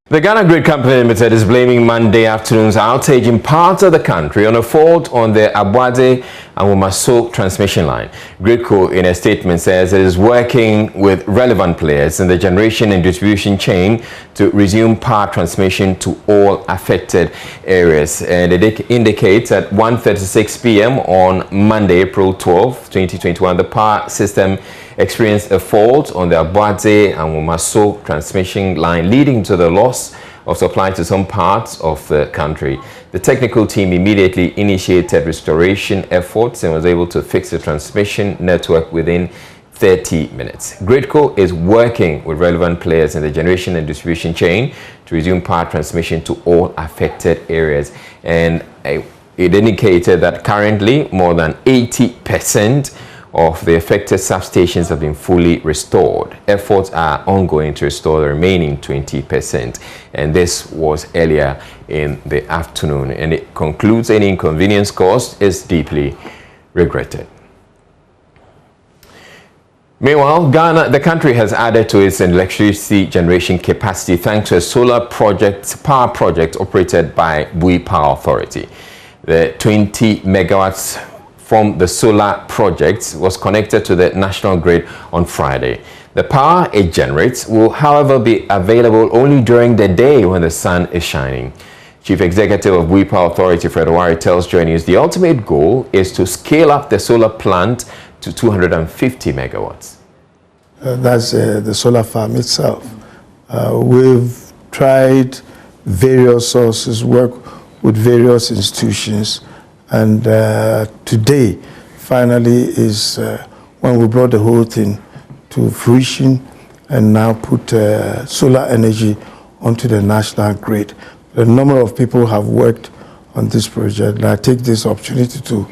The Ghana Grid Company Limited is blaming Monday afternoon's outage in parts of the country on a fault on the Abuade and Womaso transmission line. Gridco, in a statement, says it is working with relevant players in the generation and distribution chain to resume power transmission to all affected areas. And it indicates at 1:36 p.m. on Monday, April 12, 2021, the power system experienced a fault on the Abuade and Womaso transmission line, leading to the loss of supply to some parts of the country. The technical team immediately initiated restoration efforts and was able to fix the transmission network within 30 minutes. Gridco is working with relevant players in the generation and distribution chain to resume power transmission to all affected areas. And it indicated that currently more than 80% of the affected substations have been fully restored. Efforts are ongoing to restore the remaining 20%. And this was earlier in the afternoon. And it concludes any inconvenience caused is deeply regretted. Meanwhile, Ghana, the country has added to its electricity generation capacity thanks to a solar power project operated by Bui Power Authority. The 20 megawatts from the solar project was connected to the national grid on Friday. The power it generates will, however, be available only during the day when the sun is shining. Chief Executive of Bui Power Authority, Fred Owari, tells Joy News the ultimate goal is to scale up the solar plant to 250 megawatts. That's the solar farm itself. We've tried various sources, work with various institutions, and today finally is when we brought the whole thing to fruition and now put solar energy onto the national grid. A number of people have worked on this project, and I take this opportunity to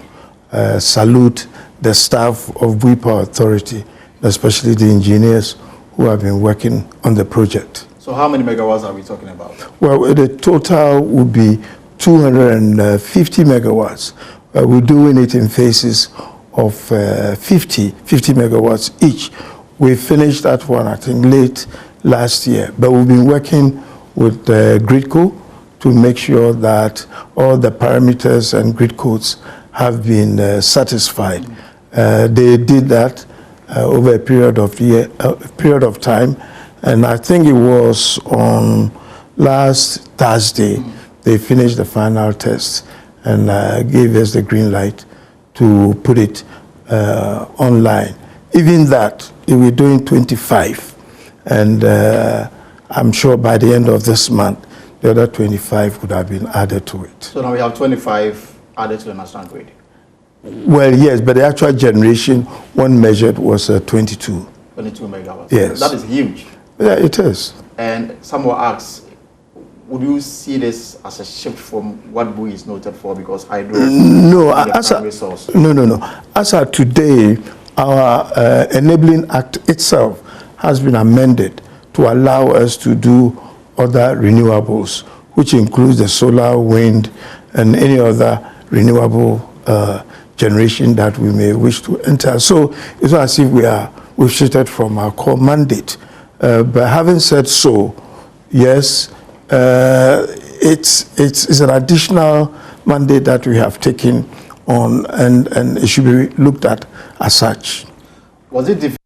salute the staff of Bui Power Authority, especially the engineers who have been working on the project. So how many megawatts are we talking about? Well, the total would be 250 megawatts. We're doing it in phases of 50 megawatts each. We finished that one, I think, late last year, but we've been working with Gridco to make sure that all the parameters and grid codes have been satisfied. They did that over a period of time, and I think it was on last Thursday they finished the final test and gave us the green light to put it online. Even that, we're doing 25, and I'm sure by the end of this month, the other 25 would have been added to it. So now we have 25 added to the national grid? Well, yes, but the actual generation, one measured, was 22. 22 megawatts? Yes. That is huge. Yeah, it is. And someone asks, would you see this as a shift from what Bui is noted for, because hydro no, is the primary source? No. As of today, our Enabling Act itself has been amended to allow us to do other renewables, which includes the solar, wind, and any other renewable generation that we may wish to enter. So it's not as if we've shifted from our core mandate. But having said so, yes, it's an additional mandate that we have taken on, and it should be looked at as such. Was it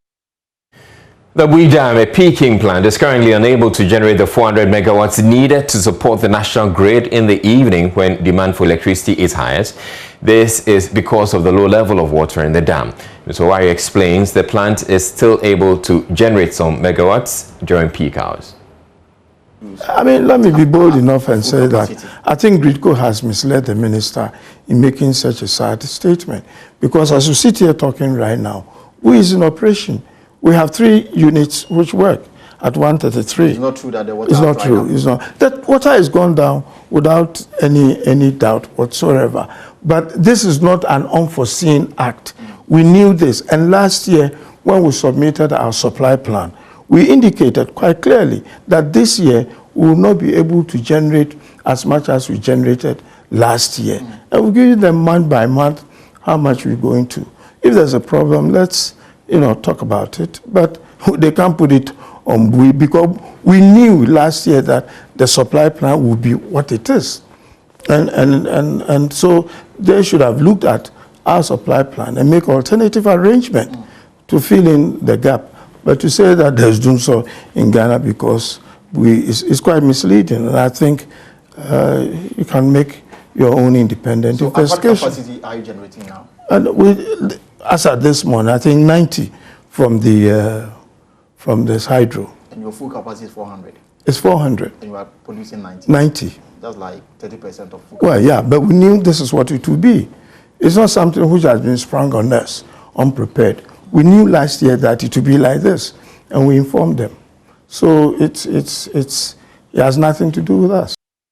The Bui Dam, a peaking plant, is currently unable to generate the 400 megawatts needed to support the national grid in the evening when demand for electricity is highest. This is because of the low level of water in the dam. Mr. Owari explains the plant is still able to generate some megawatts during peak hours. I mean, let me be bold enough and say that I think Gridco has misled the minister in making such a sad statement. Because as we sit here talking right now, Bui is in operation. We have 3 units which work at 133. It's not true that the water is not true. It's not. That water has gone down without any doubt whatsoever. But this is not an unforeseen act. We knew this. And last year, when we submitted our supply plan, we indicated quite clearly that this year we will not be able to generate as much as we generated last year. And we'll give them month by month how much we're going to. If there's a problem, let's talk about it. But they can't put it on Bui, because we knew last year that the supply plan will be what it is. And so they should have looked at our supply plan and make alternative arrangement to fill in the gap. But to say that there's doing so in Ghana because it's quite misleading. And I think you can make your own independent investigation. So what capacity are you generating now? And as at this morning, I think 90 from this hydro. And your full capacity is 400? It's 400. And you are producing 90? 90. That's like 30% of full capacity. Well, yeah, but we knew this is what it would be. It's not something which has been sprung on us, unprepared. We knew last year that it would be like this, and we informed them. So it has nothing to do with us.